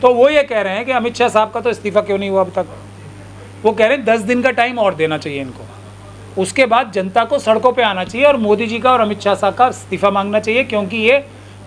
तो वो ये कह रहे हैं कि अमित शाह साहब का तो इस्तीफ़ा क्यों नहीं हुआ अब तक। वो कह रहे हैं 10 दिन का टाइम और देना चाहिए इनको, उसके बाद जनता को सड़कों पे आना चाहिए और मोदी जी का और अमित शाह साहब का इस्तीफ़ा मांगना चाहिए, क्योंकि ये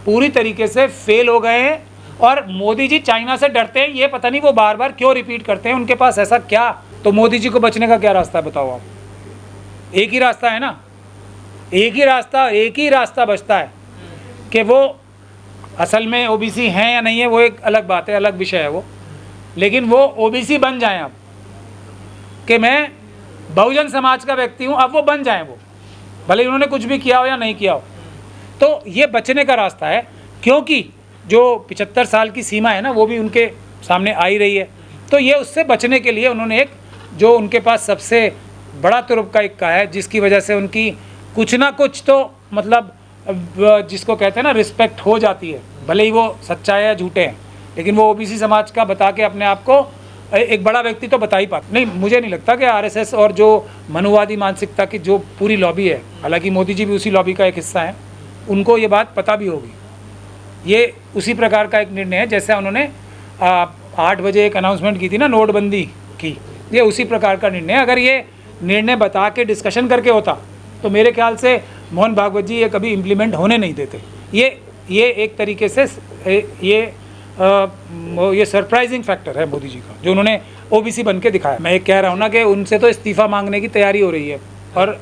पूरी तरीके से फेल हो गए हैं। और मोदी जी चाइना से डरते हैं, ये पता नहीं वो बार बार क्यों रिपीट करते हैं, उनके पास ऐसा क्या। तो मोदी जी को बचने का क्या रास्ता है बताओ आप? एक ही रास्ता है ना, एक ही रास्ता बचता है कि वो असल में ओबीसी हैं या नहीं है वो एक अलग बात है, अलग विषय है वो, लेकिन वो ओबीसी बन जाएं अब, कि मैं बहुजन समाज का व्यक्ति हूँ, अब वो बन जाएं, वो भले उन्होंने कुछ भी किया हो या नहीं किया हो। तो ये बचने का रास्ता है, क्योंकि जो 75 साल की सीमा है ना वो भी उनके सामने आ ही रही है। तो ये उससे बचने के लिए उन्होंने एक जो उनके पास सबसे बड़ा तुरुप का इक्का है, जिसकी वजह से उनकी कुछ ना कुछ तो मतलब जिसको कहते हैं ना रिस्पेक्ट हो जाती है, भले ही वो सच्चा है या झूठे हैं, लेकिन वो ओबीसी समाज का बता के अपने आप को एक बड़ा व्यक्ति तो बता ही पाता नहीं। मुझे नहीं लगता कि आरएसएस और जो मनुवादी मानसिकता की जो पूरी लॉबी है, हालांकि मोदी जी भी उसी लॉबी का एक हिस्सा है, उनको ये बात पता भी होगी। ये उसी प्रकार का एक निर्णय है जैसे उन्होंने 8 बजे एक अनाउंसमेंट की थी ना नोटबंदी की, ये उसी प्रकार का निर्णय। अगर ये निर्णय बता के डिस्कशन करके होता तो मेरे ख्याल से मोहन भागवत जी ये कभी इम्प्लीमेंट होने नहीं देते। ये एक तरीके से ये सरप्राइजिंग फैक्टर है मोदी जी का, जो उन्होंने ओबीसी बन के दिखाया। मैं ये कह रहा हूँ ना कि उनसे तो इस्तीफ़ा मांगने की तैयारी हो रही है, और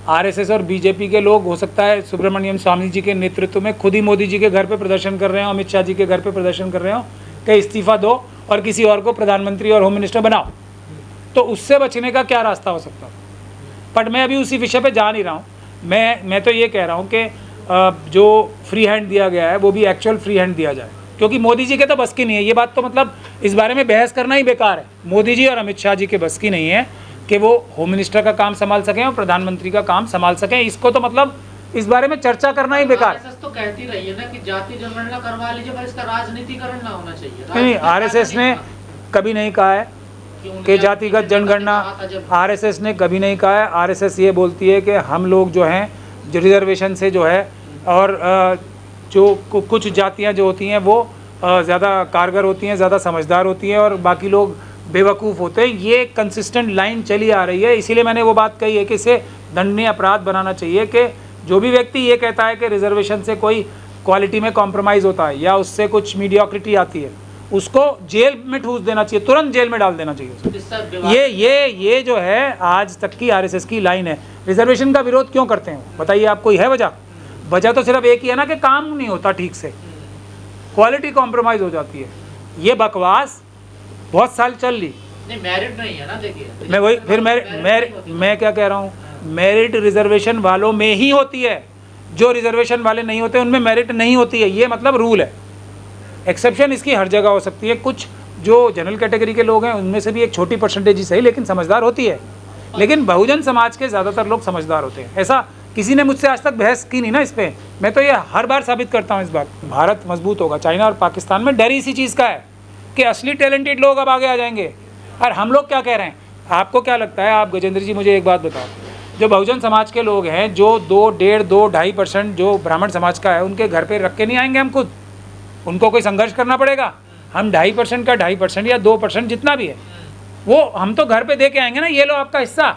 आरएसएस और बीजेपी के लोग हो सकता है सुब्रमण्यम स्वामी जी के नेतृत्व में खुद ही मोदी जी के घर पे प्रदर्शन कर रहे हो, अमित शाह जी के घर पे प्रदर्शन कर रहे हो कि इस्तीफ़ा दो और किसी और को प्रधानमंत्री और होम मिनिस्टर बनाओ। तो उससे बचने का क्या रास्ता हो सकता है? बट मैं अभी उसी विषय पे जा नहीं रहा हूँ। मैं तो ये कह रहा हूँ कि जो फ्री हैंड दिया गया है वो भी एक्चुअल फ्री हैंड दिया जाए, क्योंकि मोदी जी के तो बस की नहीं है ये बात। तो मतलब इस बारे में बहस करना ही बेकार है। मोदी जी और अमित शाह जी के बस की नहीं है कि वो होम मिनिस्टर का काम संभाल सकें और प्रधानमंत्री का काम संभाल सकें। इसको तो मतलब इस बारे में चर्चा करना ही बेकार है। तो कहती रही है ना कि जाति जनगणना करवा लीजिए, पर इसका राजनीतिकरण ना होना चाहिए। नहीं, आरएसएस ने कभी नहीं कहा है कि जातिगत जनगणना, आरएसएस ने कभी नहीं कहा है। आरएसएस ये बोलती है कि हम लोग जो हैं जो रिजर्वेशन से जो है, और जो कुछ जातियां जो होती हैं वो ज़्यादा कारगर होती हैं, ज़्यादा समझदार होती हैं, और बाकी लोग बेवकूफ़ होते हैं। ये कंसिस्टेंट लाइन चली आ रही है। इसीलिए मैंने वो बात कही है कि इसे दंडनीय अपराध बनाना चाहिए कि जो भी व्यक्ति ये कहता है कि रिजर्वेशन से कोई क्वालिटी में कॉम्प्रोमाइज़ होता है या उससे कुछ मीडियोक्रिटी आती है, उसको जेल में ठूस देना चाहिए, तुरंत जेल में डाल देना चाहिए। ये जो है आज तक की आरएसएस की लाइन है। रिजर्वेशन का विरोध क्यों करते हैं बताइए आप? कोई है वजह? वजह तो सिर्फ एक ही है ना कि काम नहीं होता ठीक से, क्वालिटी कॉम्प्रोमाइज़ हो जाती है। ये बकवास बहुत साल चल ली। नहीं, मेरिट नहीं है ना। देखिए मैं वही फिर मैं क्या कह रहा हूँ, मेरिट रिजर्वेशन वालों में ही होती है, जो रिजर्वेशन वाले नहीं होते उनमें मेरिट नहीं होती है। ये मतलब रूल है। एक्सेप्शन इसकी हर जगह हो सकती है। कुछ जो जनरल कैटेगरी के लोग हैं उनमें से भी एक छोटी परसेंटेज ही सही लेकिन समझदार होती है, लेकिन बहुजन समाज के ज़्यादातर लोग समझदार होते हैं। ऐसा किसी ने मुझसे आज तक बहस की नहीं ना इस पर। मैं तो ये हर बार साबित करता हूँ इस बात। भारत मजबूत होगा। चाइना और पाकिस्तान में डर इसी चीज़ का है कि असली टैलेंटेड लोग अब आगे आ जाएंगे। और हम लोग क्या कह रहे हैं? आपको क्या लगता है? आप गजेंद्र जी मुझे एक बात बताओ, जो बहुजन समाज के लोग हैं, जो 2.5% जो ब्राह्मण समाज का है, उनके घर पे रख के नहीं आएंगे हम खुद? उनको कोई संघर्ष करना पड़ेगा। हम 2.5% का 2.5% या 2% जितना भी है वो हम तो घर पे दे के आएंगे ना, ये लो आपका हिस्सा।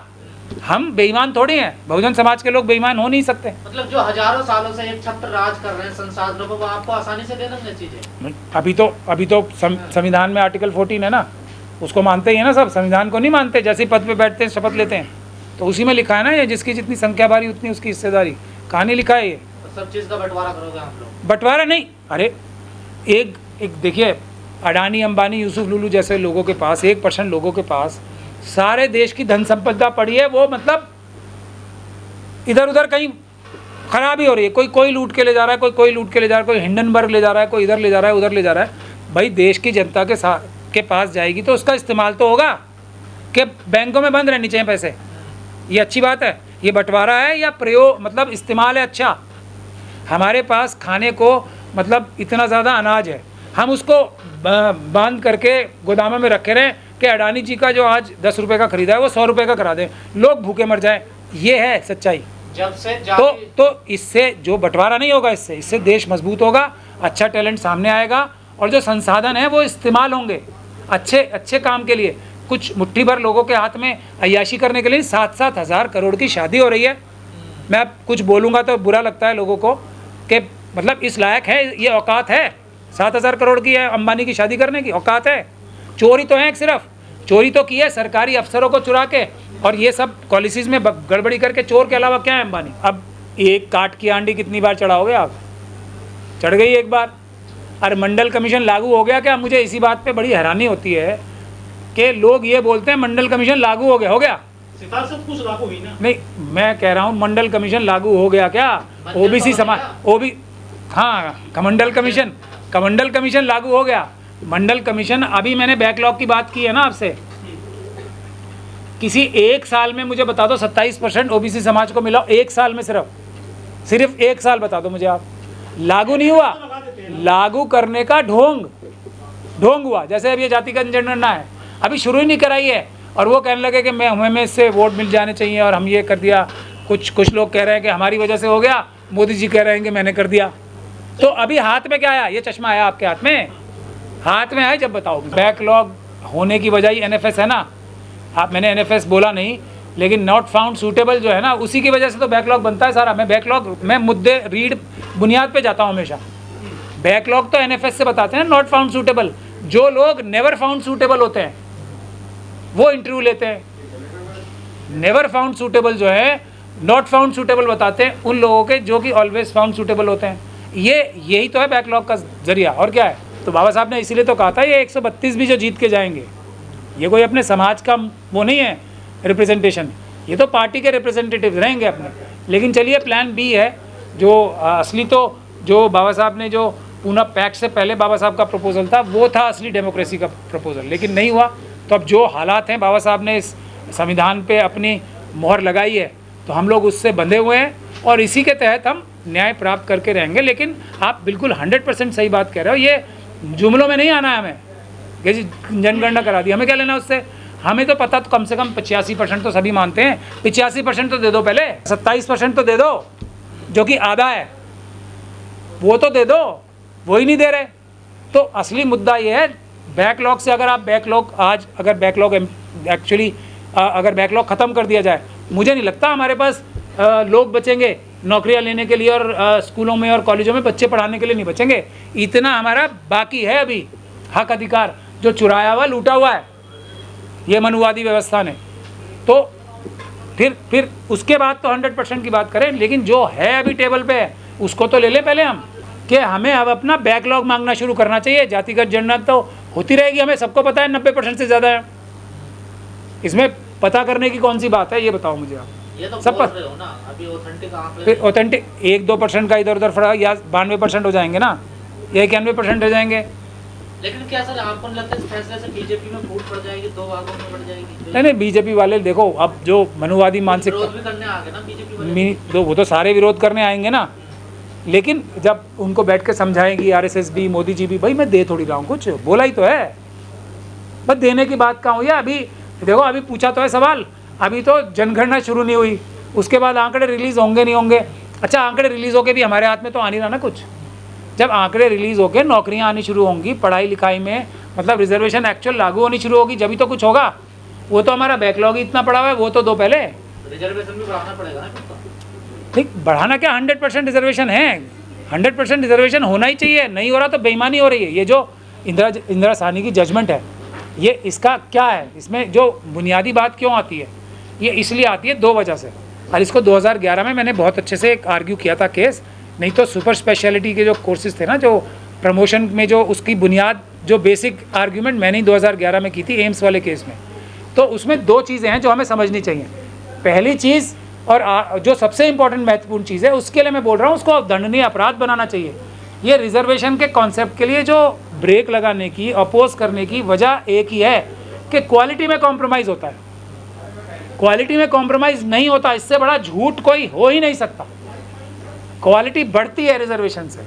हम बेईमान थोड़ी हैं, बहुजन समाज के लोग बेईमान हो नहीं सकते। मतलब जो हजारों सालों से एक छत्र राज कर रहे हैं संसाधनों को, वो आपको आसानी से दे देंगे चीजें। अभी तो संविधान में आर्टिकल 14 है ना, उसको मानते ही है ना सब। संविधान को नहीं मानते? जैसे पद पे बैठते हैं शपथ लेते हैं तो उसी में लिखा है ना, ये जिसकी जितनी संख्या बारी उतनी उसकी हिस्सेदारी। कहानी लिखा है ये। तो सब चीज का बंटवारा करोगे आप लोग? बंटवारा नहीं, अरे एक देखिए, अडानी अंबानी यूसुफ लुलू जैसे लोगों के पास, 1% लोगों के पास सारे देश की धन संपदा पड़ी है। वो मतलब इधर उधर कहीं खराबी हो रही है, कोई लूट के ले जा रहा है, कोई लूट के ले जा रहा है, कोई हिंडनबर्ग ले जा रहा है, कोई इधर ले जा रहा है, उधर ले जा रहा है। भाई देश की जनता के पास जाएगी तो उसका इस्तेमाल तो होगा कि बैंकों में बंद रहनी चाहिए पैसे। ये अच्छी बात है? ये बंटवारा है या प्रयोग मतलब इस्तेमाल है? अच्छा, हमारे पास खाने को मतलब इतना ज़्यादा अनाज है, हम उसको बांध करके गोदामों में रखे रहें कि अडानी जी का जो आज 10 रुपये का खरीदा है वो 100 रुपये का करा दें, लोग भूखे मर जाएं। ये है सच्चाई। जब से तो इससे जो बंटवारा नहीं होगा, इससे देश मजबूत होगा, अच्छा टैलेंट सामने आएगा और जो संसाधन है वो इस्तेमाल होंगे अच्छे अच्छे काम के लिए। कुछ मुट्ठी भर लोगों के हाथ में अय्याशी करने के लिए 7-7 हज़ार करोड़ की शादी हो रही है। मैं अब कुछ बोलूँगा तो बुरा लगता है लोगों को कि मतलब इस लायक है, ये औकात है 7,000 करोड़ की है अंबानी की शादी करने की औकात है। चोरी तो है, सिर्फ चोरी तो की है सरकारी अफसरों को चुरा के, और ये सब पॉलिसीज़ में गड़बड़ी करके। चोर के अलावा क्या है अंबानी? अब एक काट की आंडी कितनी बार चढ़ाओगे आप? चढ़ गई एक बार। अरे मंडल कमीशन लागू हो गया क्या? मुझे इसी बात पे बड़ी हैरानी होती है कि लोग ये बोलते हैं मंडल कमीशन लागू हो गया। हो गया? सिफारिश सब कुछ लागू हुई ना? नहीं, मैं कह रहा हूँ मंडल कमीशन लागू हो गया क्या? ओबीसी समाज हाँ, कमंडल कमीशन लागू हो गया। मंडल कमीशन, अभी मैंने बैकलॉग की बात की है ना आपसे, किसी एक साल में मुझे बता दो 27% ओबीसी समाज को मिला, एक साल में, सिर्फ एक साल बता दो मुझे आप। लागू नहीं हुआ, लागू करने का ढोंग हुआ। जैसे अब ये जातिगत जनगणना है, अभी शुरू ही नहीं कराई है, और वो कहने लगे कि हमें इससे वोट मिल जाने चाहिए और हम ये कर दिया। कुछ लोग कह रहे हैं कि हमारी वजह से हो गया, मोदी जी कह रहे हैं कि मैंने कर दिया। तो अभी हाथ में क्या आया? ये चश्मा आया आपके हाथ में आया जब बताओ। बैकलॉग होने की वजह ही एनएफएस है ना। आप, मैंने एनएफएस बोला नहीं, लेकिन नॉट फाउंड सूटेबल जो है ना, उसी की वजह से तो बैकलॉग बनता है सारा। मैं मुद्दे रीड बुनियाद पे जाता हूँ हमेशा। बैकलॉग तो एनएफएस से बताते हैं, नॉट फाउंड सूटेबल। जो लोग नेवर फाउंड सूटेबल होते हैं वो इंटरव्यू लेते हैं। नेवर फाउंड सूटेबल जो है, नॉट फाउंड सूटेबल बताते हैं उन लोगों के जो कि ऑलवेज फाउंड सूटेबल होते हैं। यही तो है बैकलॉग का जरिया, और क्या है? तो बाबा साहब ने इसीलिए तो कहा था ये 132 भी जो जीत के जाएंगे, ये कोई अपने समाज का वो नहीं है रिप्रेजेंटेशन, ये तो पार्टी के रिप्रेजेंटेटिव रहेंगे अपने। लेकिन चलिए, प्लान बी है जो असली, तो जो बाबा साहब ने जो पूना पैक्ट से पहले बाबा साहब का प्रपोजल था, वो था असली डेमोक्रेसी का प्रपोजल, लेकिन नहीं हुआ। तो अब जो हालात हैं, बाबा साहब ने इस संविधान पे अपनी मोहर लगाई है, तो हम लोग उससे बंधे हुए हैं और इसी के तहत हम न्याय प्राप्त करके रहेंगे। लेकिन आप बिल्कुल 100% सही बात कह रहे हो, ये जुमलों में नहीं आना है हमें कि जी जनगणना करा दी, हमें क्या लेना उससे। हमें तो पता, तो कम से कम 85% तो सभी मानते हैं, 85% तो दे दो, पहले 27% तो दे दो जो कि आधा है, वो तो दे दो, वो ही नहीं दे रहे। तो असली मुद्दा ये है बैकलॉग से। अगर आप बैकलॉग अगर बैकलॉग ख़त्म कर दिया जाए, मुझे नहीं लगता हमारे पास लोग बचेंगे नौकरियां लेने के लिए, और स्कूलों में और कॉलेजों में बच्चे पढ़ाने के लिए नहीं बचेंगे। इतना हमारा बाकी है अभी हक अधिकार जो चुराया हुआ, लूटा हुआ है ये मनुवादी व्यवस्था ने। तो फिर उसके बाद तो 100% की बात करें, लेकिन जो है अभी टेबल पे है उसको तो ले लें पहले हम, कि हमें अब अपना बैकलॉग मांगना शुरू करना चाहिए। जातिगत जनगणना तो होती रहेगी, हमें सबको पता है 90% से ज़्यादा है, इसमें पता करने की कौन सी बात है, ये बताओ मुझे आप। ये तो सब बोल रहे हो ना, अभी ऑथेंटिक आंकड़े, फिर ऑथेंटिक 1-2% का इधर उधर फर्क, या 92% हो जाएंगे ना, या 91% हो जाएंगे। लेकिन क्या सर आपको नहीं लगता इस फैसले से बीजेपी में फूट पड़ जाएगी, 2 भागों में बढ़ जाएगी? नहीं, बीजेपी वाले देखो, अब जो मनुवादी मानसिक विरोध भी करने आ गए ना बीजेपी वाले। वो तो सारे विरोध करने आएंगे ना, लेकिन जब उनको बैठ के समझाएंगी आरएसएस भी, मोदी जी भी, भाई मैं दे थोड़ी रहा हूँ, कुछ बोला ही तो है, बस देने की बात कहाँ हुई है। अभी देखो, अभी पूछा तो है सवाल, अभी तो जनगणना शुरू नहीं हुई, उसके बाद आंकड़े रिलीज़ होंगे नहीं होंगे। अच्छा, आंकड़े रिलीज़ होके भी हमारे हाथ में तो आ नहीं रहा ना कुछ। जब आंकड़े रिलीज़ होके नौकरियां आनी शुरू होंगी, पढ़ाई लिखाई में मतलब रिजर्वेशन एक्चुअल लागू होनी शुरू होगी, जब ही तो कुछ होगा। वो तो हमारा बैकलॉग ही इतना पड़ा हुआ है, वो तो दो पहले। रिजर्वेशन भी बढ़ाना पड़ेगा ना फिर तो। ठीक, बढ़ाना क्या, 100% रिजर्वेशन है, 100% रिजर्वेशन होना ही चाहिए। नहीं हो रहा तो बेईमानी हो रही है। ये जो इंदिरा साहनी की जजमेंट है, ये इसका क्या है, इसमें जो बुनियादी बात क्यों आती है, ये इसलिए आती है 2 वजह से। और इसको 2011 में मैंने बहुत अच्छे से आर्ग्यू किया था केस। नहीं तो सुपर स्पेशलिटी के जो कोर्सेज थे ना, जो प्रमोशन में, जो उसकी बुनियाद, जो बेसिक आर्ग्यूमेंट मैंने ही 2011 में की थी एम्स वाले केस में। तो उसमें 2 चीज़ें हैं जो हमें समझनी चाहिए। पहली चीज़, और जो सबसे इम्पॉर्टेंट महत्वपूर्ण चीज़ है, उसके लिए मैं बोल रहा हूँ, उसको दंडनीय अपराध बनाना चाहिए। ये रिजर्वेशन के कॉन्सेप्ट के लिए जो ब्रेक लगाने की, अपोज करने की वजह एक ही है कि क्वालिटी में कॉम्प्रोमाइज़ होता है। क्वालिटी में कॉम्प्रोमाइज़ नहीं होता, इससे बड़ा झूठ कोई हो ही नहीं सकता। क्वालिटी बढ़ती है रिजर्वेशन से,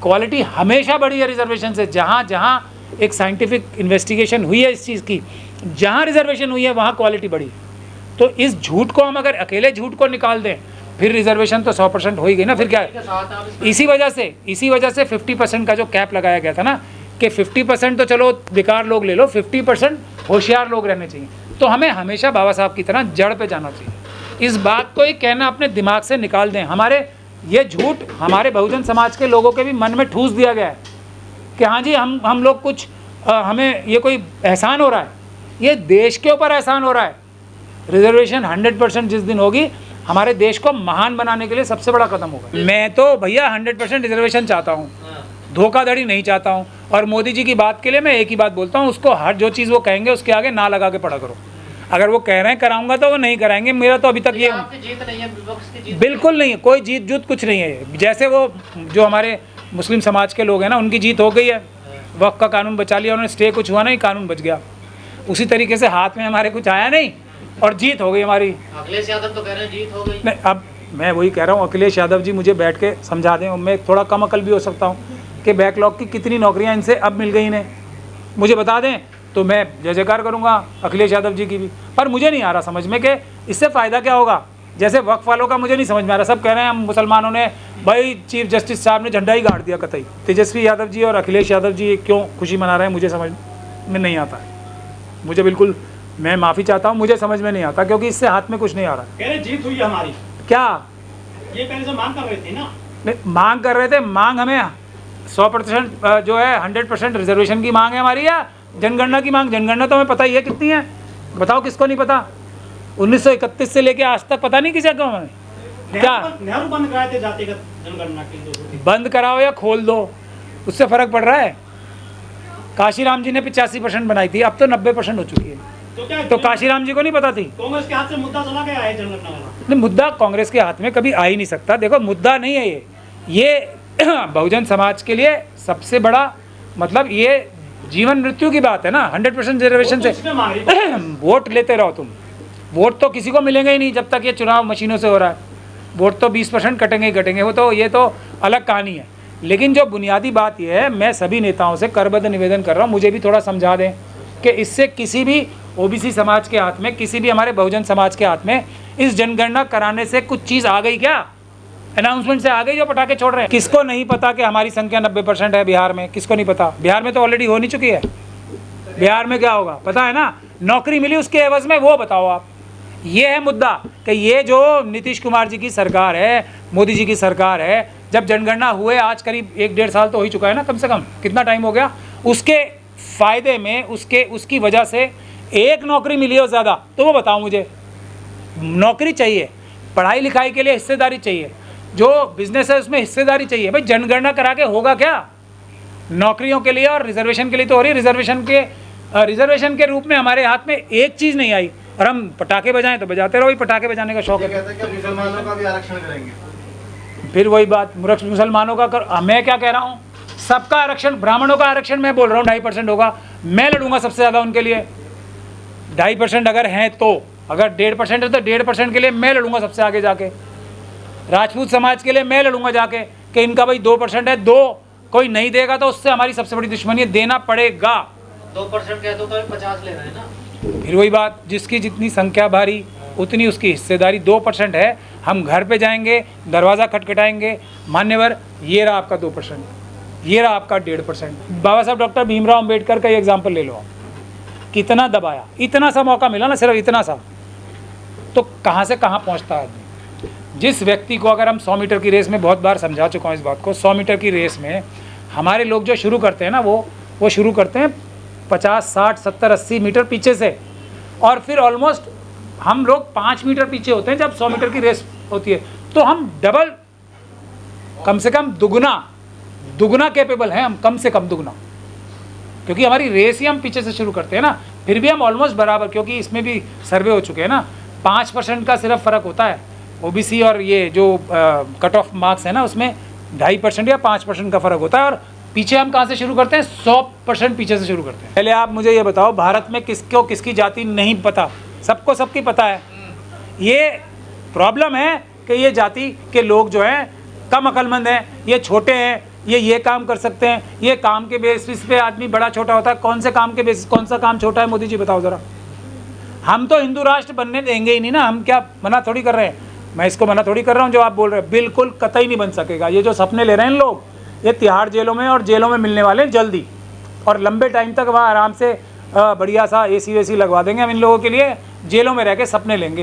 क्वालिटी हमेशा बढ़ी है रिजर्वेशन से। जहाँ जहाँ एक साइंटिफिक इन्वेस्टिगेशन हुई है इस चीज़ की, जहाँ रिजर्वेशन हुई है वहाँ क्वालिटी बढ़ी। तो इस झूठ को हम अगर अकेले झूठ को निकाल दें, फिर रिजर्वेशन तो 100% हो ही गई ना, फिर क्या है? के साथ आप इसमें इसी वजह से 50% का जो कैप लगाया गया था ना, कि 50% तो चलो बेकार लोग ले लो, 50% होशियार लोग रहने चाहिए। तो हमें हमेशा बाबा साहब की तरह जड़ पे जाना चाहिए। इस बात को ही कहना अपने दिमाग से निकाल दें। हमारे ये झूठ हमारे बहुजन समाज के लोगों के भी मन में ठूस दिया गया है कि हाँ जी हम लोग कुछ हमें ये कोई एहसान हो रहा है। ये देश के ऊपर एहसान हो रहा है। रिजर्वेशन 100% जिस दिन होगी, हमारे देश को महान बनाने के लिए सबसे बड़ा कदम होगा। मैं तो भैया 100% रिजर्वेशन चाहता हूँ, धोखाधड़ी नहीं चाहता हूँ। और मोदी जी की बात के लिए मैं एक ही बात बोलता हूँ, उसको हर जो चीज़ वो कहेंगे उसके आगे ना लगा के पढ़ा करो। अगर वो कह रहे हैं कराऊंगा तो वो नहीं कराएंगे। मेरा तो अभी तक ये आपकी जीत नहीं है, विपक्ष की जीत बिल्कुल नहीं है, कोई जीत जूत कुछ नहीं है। जैसे वो जो हमारे मुस्लिम समाज के लोग हैं ना, उनकी जीत हो गई है, वक्त का कानून बचा लिया उन्होंने, स्टे कुछ हुआ नहीं, कानून बच गया। उसी तरीके से हाथ में हमारे कुछ आया नहीं और जीत हो गई हमारी। अखिलेश यादव तो कह रहे हैं जीत हो गई। नहीं, अब मैं वही कह रहा हूँ, अखिलेश यादव जी मुझे बैठ के समझा दें। मैं थोड़ा कम अकल भी हो सकता हूँ कि बैकलॉग की कितनी नौकरियाँ इनसे अब मिल गई इन्हें, मुझे बता दें तो मैं जय जयकार करूँगा अखिलेश यादव जी की भी। पर मुझे नहीं आ रहा समझ में कि इससे फ़ायदा क्या होगा। जैसे वक्फ वालों का मुझे नहीं समझ में आ रहा। सब कह रहे हैं हम मुसलमानों ने, भाई चीफ जस्टिस साहब ने झंडा ही गाड़ दिया कतई। तेजस्वी यादव जी और अखिलेश यादव जी क्यों खुशी मना रहे हैं मुझे समझ में नहीं आता है। मुझे बिल्कुल, मैं माफ़ी चाहता हूँ, मुझे समझ में नहीं आता क्योंकि इससे हाथ में कुछ नहीं आ रहा। कह रहे जीत हुई हमारी, क्या ये पहले से मांग कर रहे थे ना। नहीं, मांग कर रहे थे। मांग हमें 100% जो है 100% रिजर्वेशन की मांग है हमारी, या जनगणना की मांग? जनगणना तो हमें पता ही है कितनी है, बताओ किसको नहीं पता। 1931 से लेके आज तक पता नहीं किसी को हमें। क्या नेहरू बंद कराए थे जातिगत जनगणना के? बंद कराओ या खोल दो, उससे फ़र्क पड़ रहा है। काशीराम जी ने 85% बनाई थी, अब तो 90% हो चुकी है। तो क्या तो काशीराम जी को नहीं पता थी? कांग्रेस के हाथ से मुद्दा चला गया है जनगणना वाला? नहीं, मुद्दा कांग्रेस के हाथ में कभी आ ही नहीं सकता। देखो मुद्दा नहीं है ये बहुजन समाज के लिए सबसे बड़ा मतलब ये जीवन मृत्यु की बात है ना। 100% रिजर्वेशन से वोट लेते रहो तुम। वोट तो किसी को मिलेंगे ही नहीं जब तक ये चुनाव मशीनों से हो रहा है। वोट तो 20% कटेंगे ही कटेंगे, वो तो ये तो अलग कहानी है। लेकिन जो बुनियादी बात ये है, मैं सभी नेताओं से करबद्ध निवेदन कर रहा हूँ, मुझे भी थोड़ा समझा दें कि इससे किसी भी ओबीसी समाज के हाथ में, किसी भी हमारे बहुजन समाज के हाथ में इस जनगणना कराने से कुछ चीज़ आ गई क्या? अनाउंसमेंट से आ गई जो पटाखे छोड़ रहे हैं? किसको नहीं पता कि हमारी संख्या 90% है बिहार में? किसको नहीं पता? बिहार में तो ऑलरेडी हो नहीं चुकी है। बिहार में क्या होगा पता है ना? नौकरी मिली उसके एवज में, वो बताओ आप। ये है मुद्दा कि ये जो नीतीश कुमार जी की सरकार है, मोदी जी की सरकार है, जब जनगणना हुए आज करीब 1-1.5 साल तो हो ही चुका है ना, कम से कम कितना टाइम हो गया, उसके फ़ायदे में उसकी वजह से एक नौकरी मिली हो ज़्यादा, तो वो बताओ मुझे। नौकरी चाहिए, पढ़ाई लिखाई के लिए हिस्सेदारी चाहिए, जो बिजनेस है उसमें हिस्सेदारी चाहिए। भाई जनगणना करा के होगा क्या? नौकरियों के लिए और रिजर्वेशन के लिए तो हो रही। रिजर्वेशन के रूप में हमारे हाथ में एक चीज़ नहीं आई और हम पटाखे बजाएं तो बजाते रहो। पटाखे बजाने का शौक है। मुसलमानों का भी आरक्षण करेंगे। फिर वही बात, मुसलमानों का कर, मैं क्या कह रहा हूँ, सबका आरक्षण, ब्राह्मणों का आरक्षण मैं बोल रहा हूँ 2.5% होगा। मैं लड़ूंगा सबसे ज़्यादा उनके लिए। 2.5% अगर हैं तो, अगर 1.5% है तो 1.5% के लिए मैं लड़ूंगा सबसे आगे जाके। राजपूत समाज के लिए मैं लड़ूंगा जाके कि इनका भाई 2% है, 2 कोई नहीं देगा तो उससे हमारी सबसे बड़ी दुश्मनी है, देना पड़ेगा। 2% कह दो तो 50 ले रहे हैं ना। फिर वही बात, जिसकी जितनी संख्या भारी उतनी उसकी हिस्सेदारी। 2% है, हम घर पे जाएंगे, दरवाज़ा खटखटाएंगे, मान्यवर ये रहा आपका 2%, ये रहा आपका 1.5%। बाबा साहब डॉक्टर भीमराव अम्बेडकर का एग्जाम्पल ले लो आप, कितना दबाया, इतना सा मौका मिला ना, सिर्फ इतना सा, तो कहाँ से कहाँ पहुँचता है आदमी। जिस व्यक्ति को, अगर हम 100 मीटर की रेस में, बहुत बार समझा चुका हूँ इस बात को, 100 मीटर की रेस में हमारे लोग जो शुरू करते हैं ना, वो शुरू करते हैं 50, 60, 70, 80 मीटर पीछे से, और फिर ऑलमोस्ट हम लोग 5 मीटर पीछे होते हैं जब 100 मीटर की रेस होती है। तो हम डबल, कम से कम दुगना कैपेबल हैं हम, कम से कम दुगना, क्योंकि हमारी रेस ही हम पीछे से शुरू करते हैं ना। फिर भी हम ऑलमोस्ट बराबर, क्योंकि इसमें भी सर्वे हो चुके हैं ना, 5% का सिर्फ फ़र्क होता है ओबीसी और ये जो कट ऑफ मार्क्स है ना, उसमें 2.5% या 5% का फ़र्क होता है। और पीछे हम कहाँ से शुरू करते हैं? 100% पीछे से शुरू करते हैं। पहले आप मुझे ये बताओ, भारत में किसको किसकी जाति नहीं पता? सबको सबकी पता है। ये प्रॉब्लम है कि ये जाति के लोग जो हैं कम अक्लमंद हैं, ये छोटे हैं, ये काम कर सकते हैं, ये काम के बेसिस पे आदमी बड़ा छोटा होता है। कौन से काम के बेसिस, कौन सा काम छोटा है मोदी जी बताओ ज़रा। हम तो हिंदू राष्ट्र बनने देंगे ही नहीं ना, हम क्या मना थोड़ी कर रहे हैं। मैं इसको मना थोड़ी कर रहा हूँ जो आप बोल रहे हैं, बिल्कुल कतई नहीं बन सकेगा। ये जो सपने ले रहे हैं लोग, ये तिहाड़ जेलों में और जेलों में मिलने वाले हैं जल्दी, और लंबे टाइम तक वहाँ आराम से बढ़िया सा AC वेसी लगवा देंगे हम इन लोगों के लिए, जेलों में रह के सपने लेंगे।